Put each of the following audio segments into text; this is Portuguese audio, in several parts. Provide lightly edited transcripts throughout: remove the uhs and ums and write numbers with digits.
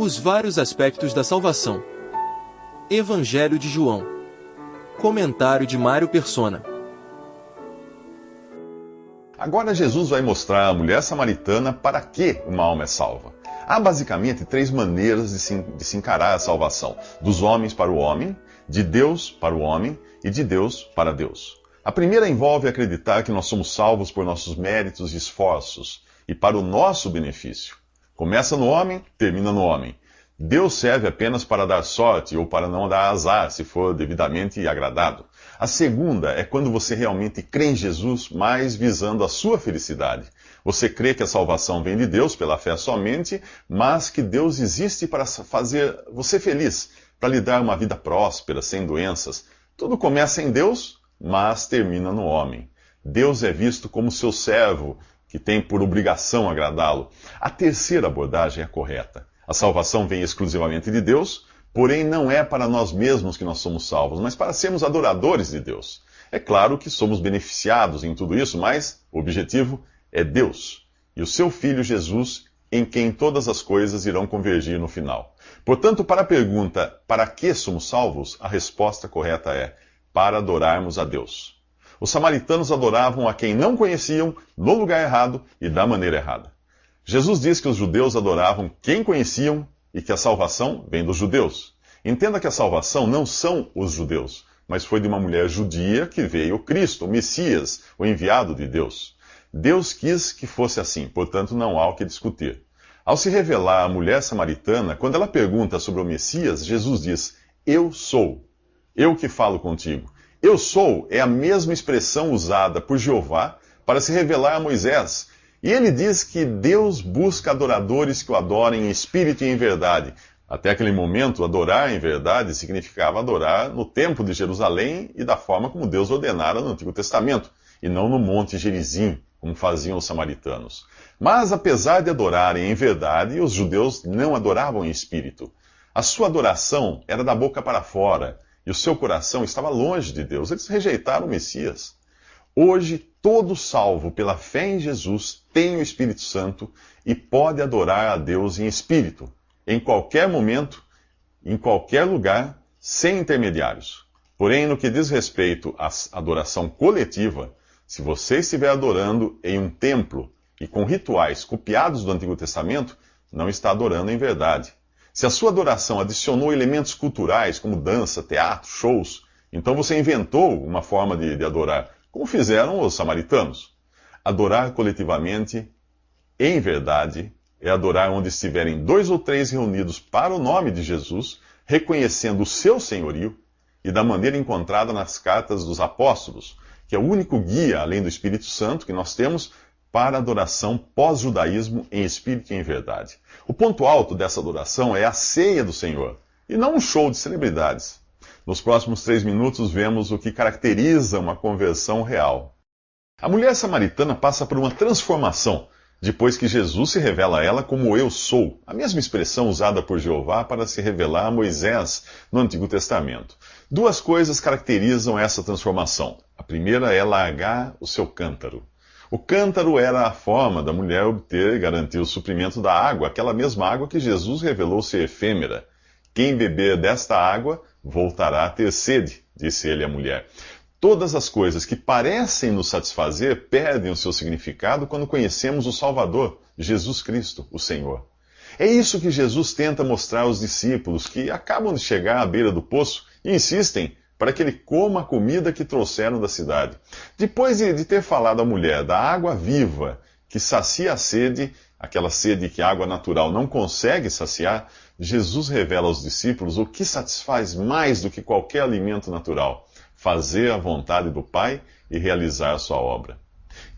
Os vários aspectos da salvação. Evangelho de João. Comentário de Mário Persona. Agora Jesus vai mostrar à mulher samaritana para que uma alma é salva. Há basicamente três maneiras de se encarar a salvação: dos homens para o homem, de Deus para o homem e de Deus para Deus. A primeira envolve acreditar que nós somos salvos por nossos méritos e esforços e para o nosso benefício. Começa no homem, termina no homem. Deus serve apenas para dar sorte ou para não dar azar, se for devidamente agradado. A segunda é quando você realmente crê em Jesus, mas visando a sua felicidade. Você crê que a salvação vem de Deus pela fé somente, mas que Deus existe para fazer você feliz, para lhe dar uma vida próspera, sem doenças. Tudo começa em Deus, mas termina no homem. Deus é visto como seu servo, que tem por obrigação agradá-lo. A terceira abordagem é correta. A salvação vem exclusivamente de Deus, porém não é para nós mesmos que nós somos salvos, mas para sermos adoradores de Deus. É claro que somos beneficiados em tudo isso, mas o objetivo é Deus e o seu Filho Jesus, em quem todas as coisas irão convergir no final. Portanto, para a pergunta, para que somos salvos? A resposta correta é, para adorarmos a Deus. Os samaritanos adoravam a quem não conheciam, no lugar errado e da maneira errada. Jesus diz que os judeus adoravam quem conheciam e que a salvação vem dos judeus. Entenda que a salvação não são os judeus, mas foi de uma mulher judia que veio Cristo, o Messias, o enviado de Deus. Deus quis que fosse assim, portanto não há o que discutir. Ao se revelar à mulher samaritana, quando ela pergunta sobre o Messias, Jesus diz, eu sou, eu que falo contigo. Eu sou é a mesma expressão usada por Jeová para se revelar a Moisés. E ele diz que Deus busca adoradores que o adorem em espírito e em verdade. Até aquele momento, adorar em verdade significava adorar no templo de Jerusalém e da forma como Deus ordenara no Antigo Testamento, e não no Monte Gerizim, como faziam os samaritanos. Mas, apesar de adorarem em verdade, os judeus não adoravam em espírito. A sua adoração era da boca para fora, e o seu coração estava longe de Deus. Eles rejeitaram o Messias. Hoje, todo salvo pela fé em Jesus tem o Espírito Santo e pode adorar a Deus em espírito, em qualquer momento, em qualquer lugar, sem intermediários. Porém, no que diz respeito à adoração coletiva, se você estiver adorando em um templo e com rituais copiados do Antigo Testamento, não está adorando em verdade. Se a sua adoração adicionou elementos culturais, como dança, teatro, shows, então você inventou uma forma de adorar, como fizeram os samaritanos. Adorar coletivamente, em verdade, é adorar onde estiverem 2 ou 3 reunidos para o nome de Jesus, reconhecendo o seu senhorio e da maneira encontrada nas cartas dos apóstolos, que é o único guia, além do Espírito Santo, que nós temos para a adoração pós-judaísmo em espírito e em verdade. O ponto alto dessa adoração é a ceia do Senhor, e não um show de celebridades. Nos próximos 3 minutos vemos o que caracteriza uma conversão real. A mulher samaritana passa por uma transformação depois que Jesus se revela a ela como eu sou, a mesma expressão usada por Jeová para se revelar a Moisés no Antigo Testamento. 2 coisas caracterizam essa transformação. A primeira é largar o seu cântaro. O cântaro era a forma da mulher obter e garantir o suprimento da água, aquela mesma água que Jesus revelou ser efêmera. Quem beber desta água voltará a ter sede, disse ele à mulher. Todas as coisas que parecem nos satisfazer perdem o seu significado quando conhecemos o Salvador, Jesus Cristo, o Senhor. É isso que Jesus tenta mostrar aos discípulos que acabam de chegar à beira do poço e insistem para que ele coma a comida que trouxeram da cidade. Depois de ter falado à mulher da água viva que sacia a sede, aquela sede que a água natural não consegue saciar, Jesus revela aos discípulos o que satisfaz mais do que qualquer alimento natural: fazer a vontade do Pai e realizar a sua obra.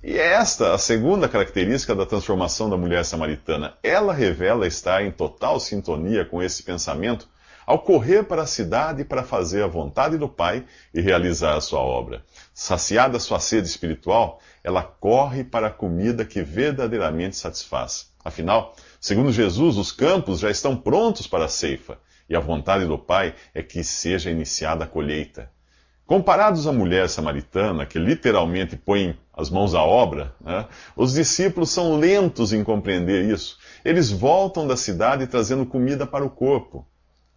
E é esta a segunda característica da transformação da mulher samaritana. Ela revela estar em total sintonia com esse pensamento ao correr para a cidade para fazer a vontade do Pai e realizar a sua obra. Saciada sua sede espiritual, ela corre para a comida que verdadeiramente satisfaz. Afinal, segundo Jesus, os campos já estão prontos para a ceifa, e a vontade do Pai é que seja iniciada a colheita. Comparados à mulher samaritana, que literalmente põe as mãos à obra, né, os discípulos são lentos em compreender isso. Eles voltam da cidade trazendo comida para o corpo.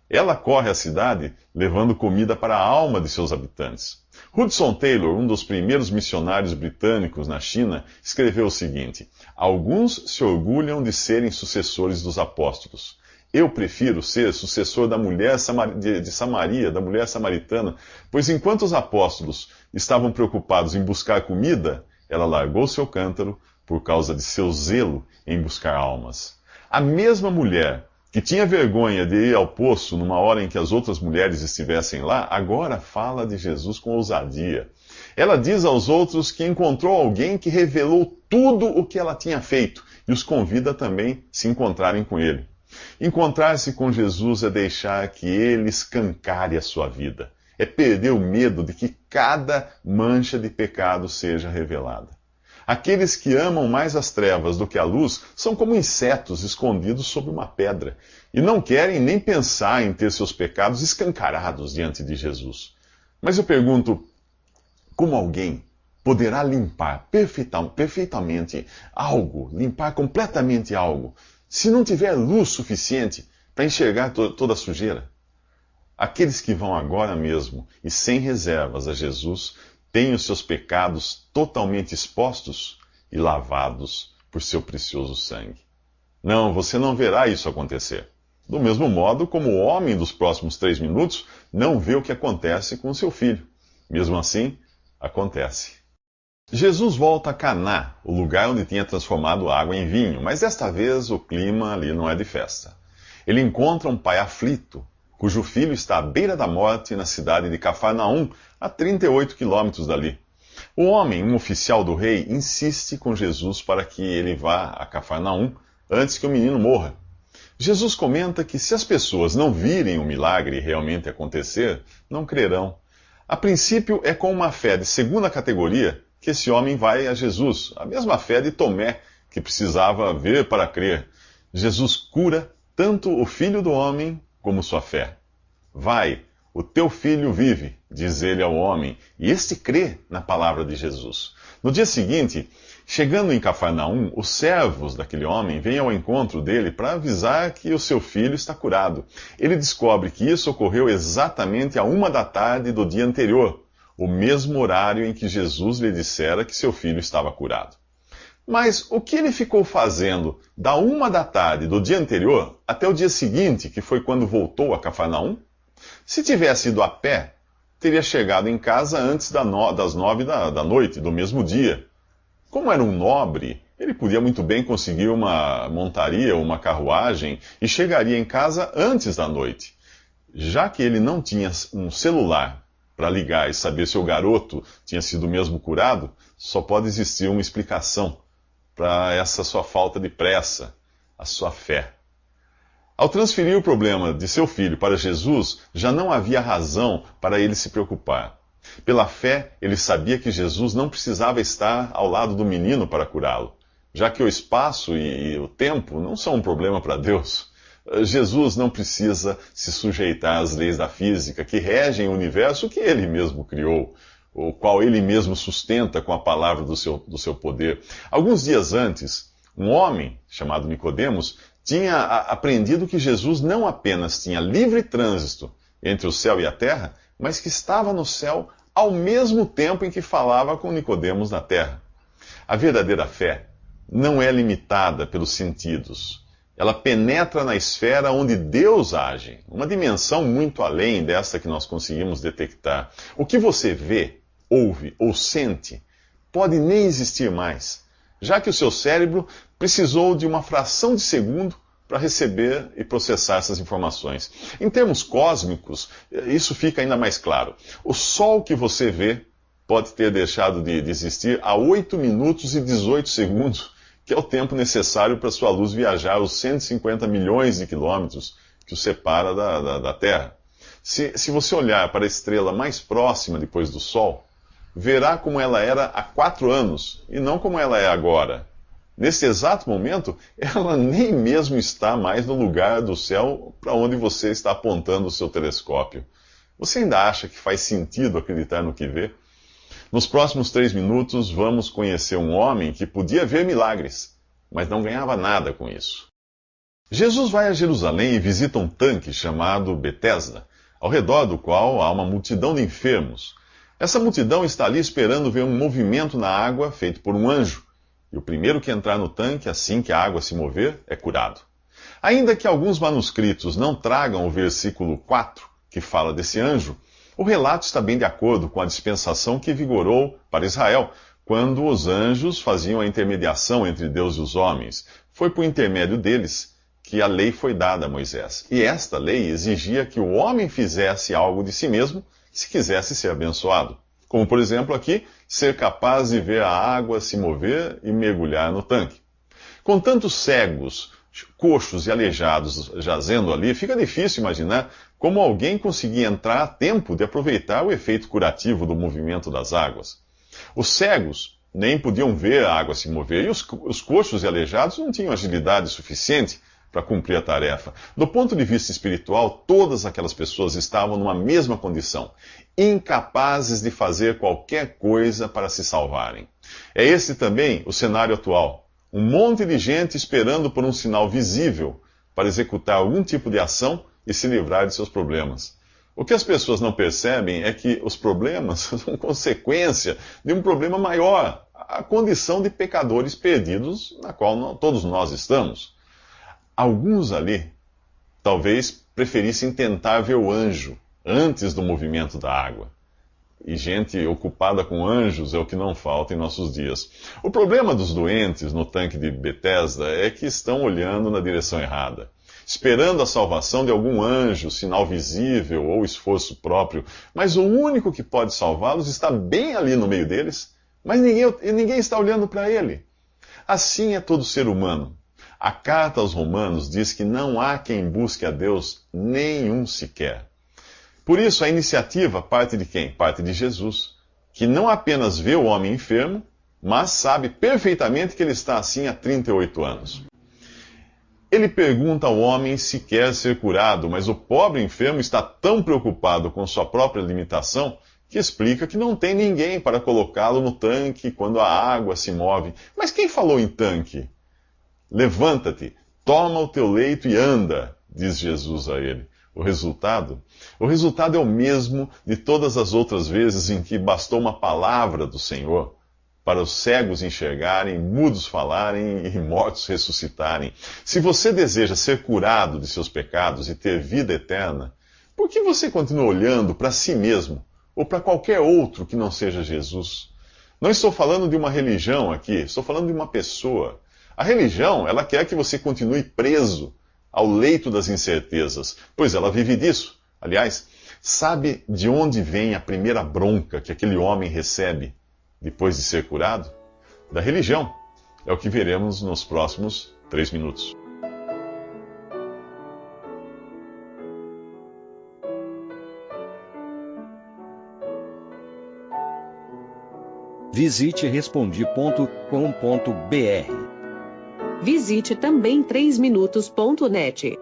Ela corre à cidade levando comida para a alma de seus habitantes. Hudson Taylor, um dos primeiros missionários britânicos na China, escreveu o seguinte: alguns se orgulham de serem sucessores dos apóstolos. Eu prefiro ser sucessor da mulher de Samaria, da mulher samaritana, pois enquanto os apóstolos estavam preocupados em buscar comida, ela largou seu cântaro por causa de seu zelo em buscar almas. A mesma mulher que tinha vergonha de ir ao poço numa hora em que as outras mulheres estivessem lá, agora fala de Jesus com ousadia. Ela diz aos outros que encontrou alguém que revelou tudo o que ela tinha feito e os convida também a se encontrarem com ele. Encontrar-se com Jesus é deixar que ele escancare a sua vida. É perder o medo de que cada mancha de pecado seja revelada. Aqueles que amam mais as trevas do que a luz são como insetos escondidos sob uma pedra e não querem nem pensar em ter seus pecados escancarados diante de Jesus. Mas eu pergunto, como alguém poderá limpar perfeitamente algo, limpar completamente algo, se não tiver luz suficiente para enxergar toda a sujeira? Aqueles que vão agora mesmo e sem reservas a Jesus têm os seus pecados totalmente expostos e lavados por seu precioso sangue. Não, você não verá isso acontecer. Do mesmo modo como o homem dos próximos 3 minutos não vê o que acontece com seu filho. Mesmo assim, acontece. Jesus volta a Caná, o lugar onde tinha transformado a água em vinho, mas desta vez o clima ali não é de festa. Ele encontra um pai aflito, cujo filho está à beira da morte na cidade de Cafarnaum, a 38 quilômetros dali. O homem, um oficial do rei, insiste com Jesus para que ele vá a Cafarnaum antes que o menino morra. Jesus comenta que se as pessoas não virem o milagre realmente acontecer, não crerão. A princípio, é com uma fé de segunda categoria que esse homem vai a Jesus, a mesma fé de Tomé, que precisava ver para crer. Jesus cura tanto o filho do homem como sua fé. Vai, o teu filho vive, diz ele ao homem, e este crê na palavra de Jesus. No dia seguinte, chegando em Cafarnaum, os servos daquele homem vêm ao encontro dele para avisar que o seu filho está curado. Ele descobre que isso ocorreu exatamente à 1 da tarde do dia anterior, o mesmo horário em que Jesus lhe dissera que seu filho estava curado. Mas o que ele ficou fazendo da 1 da tarde do dia anterior até o dia seguinte, que foi quando voltou a Cafarnaum? Se tivesse ido a pé, teria chegado em casa antes das 9 da noite do mesmo dia. Como era um nobre, ele podia muito bem conseguir uma montaria ou uma carruagem e chegaria em casa antes da noite. Já que ele não tinha um celular para ligar e saber se o garoto tinha sido mesmo curado, só pode existir uma explicação para essa sua falta de pressa, a sua fé. Ao transferir o problema de seu filho para Jesus, já não havia razão para ele se preocupar. Pela fé, ele sabia que Jesus não precisava estar ao lado do menino para curá-lo, já que o espaço e o tempo não são um problema para Deus. Jesus não precisa se sujeitar às leis da física que regem o universo que ele mesmo criou, o qual ele mesmo sustenta com a palavra do seu poder. Alguns dias antes, um homem chamado Nicodemos tinha aprendido que Jesus não apenas tinha livre trânsito entre o céu e a terra, mas que estava no céu ao mesmo tempo em que falava com Nicodemos na terra. A verdadeira fé não é limitada pelos sentidos. Ela penetra na esfera onde Deus age, uma dimensão muito além dessa que nós conseguimos detectar. O que você vê, ouve ou sente pode nem existir mais, já que o seu cérebro precisou de uma fração de segundo para receber e processar essas informações. Em termos cósmicos, isso fica ainda mais claro. O Sol que você vê pode ter deixado de existir há 8 minutos e 18 segundos, que é o tempo necessário para sua luz viajar os 150 milhões de quilômetros que o separa da Terra. Se você olhar para a estrela mais próxima depois do Sol, verá como ela era há 4 anos e não como ela é agora. Nesse exato momento, ela nem mesmo está mais no lugar do céu para onde você está apontando o seu telescópio. Você ainda acha que faz sentido acreditar no que vê? Nos próximos 3 minutos, vamos conhecer um homem que podia ver milagres, mas não ganhava nada com isso. Jesus vai a Jerusalém e visita um tanque chamado Betesda, ao redor do qual há uma multidão de enfermos. Essa multidão está ali esperando ver um movimento na água feito por um anjo, e o primeiro que entrar no tanque, assim que a água se mover, é curado. Ainda que alguns manuscritos não tragam o versículo 4, que fala desse anjo, o relato está bem de acordo com a dispensação que vigorou para Israel, quando os anjos faziam a intermediação entre Deus e os homens. Foi por intermédio deles que a lei foi dada a Moisés. E esta lei exigia que o homem fizesse algo de si mesmo se quisesse ser abençoado. Como, por exemplo, aqui, ser capaz de ver a água se mover e mergulhar no tanque. Com tantos cegos, coxos e aleijados jazendo ali, fica difícil imaginar como alguém conseguia entrar a tempo de aproveitar o efeito curativo do movimento das águas. Os cegos nem podiam ver a água se mover, e os coxos e aleijados não tinham agilidade suficiente para cumprir a tarefa. Do ponto de vista espiritual, todas aquelas pessoas estavam numa mesma condição, incapazes de fazer qualquer coisa para se salvarem. É esse também o cenário atual. Um monte de gente esperando por um sinal visível para executar algum tipo de ação e se livrar de seus problemas. O que as pessoas não percebem é que os problemas são consequência de um problema maior, a condição de pecadores perdidos na qual todos nós estamos. Alguns ali talvez preferissem tentar ver o anjo antes do movimento da água. E gente ocupada com anjos é o que não falta em nossos dias. O problema dos doentes no tanque de Betesda é que estão olhando na direção errada, esperando a salvação de algum anjo, sinal visível ou esforço próprio. Mas o único que pode salvá-los está bem ali no meio deles, mas ninguém está olhando para ele. Assim é todo ser humano. A carta aos Romanos diz que não há quem busque a Deus, nenhum sequer. Por isso, a iniciativa parte de quem? Parte de Jesus, que não apenas vê o homem enfermo, mas sabe perfeitamente que ele está assim há 38 anos. Ele pergunta ao homem se quer ser curado, mas o pobre enfermo está tão preocupado com sua própria limitação que explica que não tem ninguém para colocá-lo no tanque quando a água se move. Mas quem falou em tanque? Levanta-te, toma o teu leito e anda, diz Jesus a ele. O resultado é o mesmo de todas as outras vezes em que bastou uma palavra do Senhor para os cegos enxergarem, mudos falarem e mortos ressuscitarem. Se você deseja ser curado de seus pecados e ter vida eterna, por que você continua olhando para si mesmo ou para qualquer outro que não seja Jesus? Não estou falando de uma religião aqui, estou falando de uma pessoa. A religião, ela quer que você continue preso ao leito das incertezas, pois ela vive disso. Aliás, sabe de onde vem a primeira bronca que aquele homem recebe depois de ser curado? Da religião. É o que veremos nos próximos 3 minutos. Visite Respondi.com.br. Visite também 3minutos.net.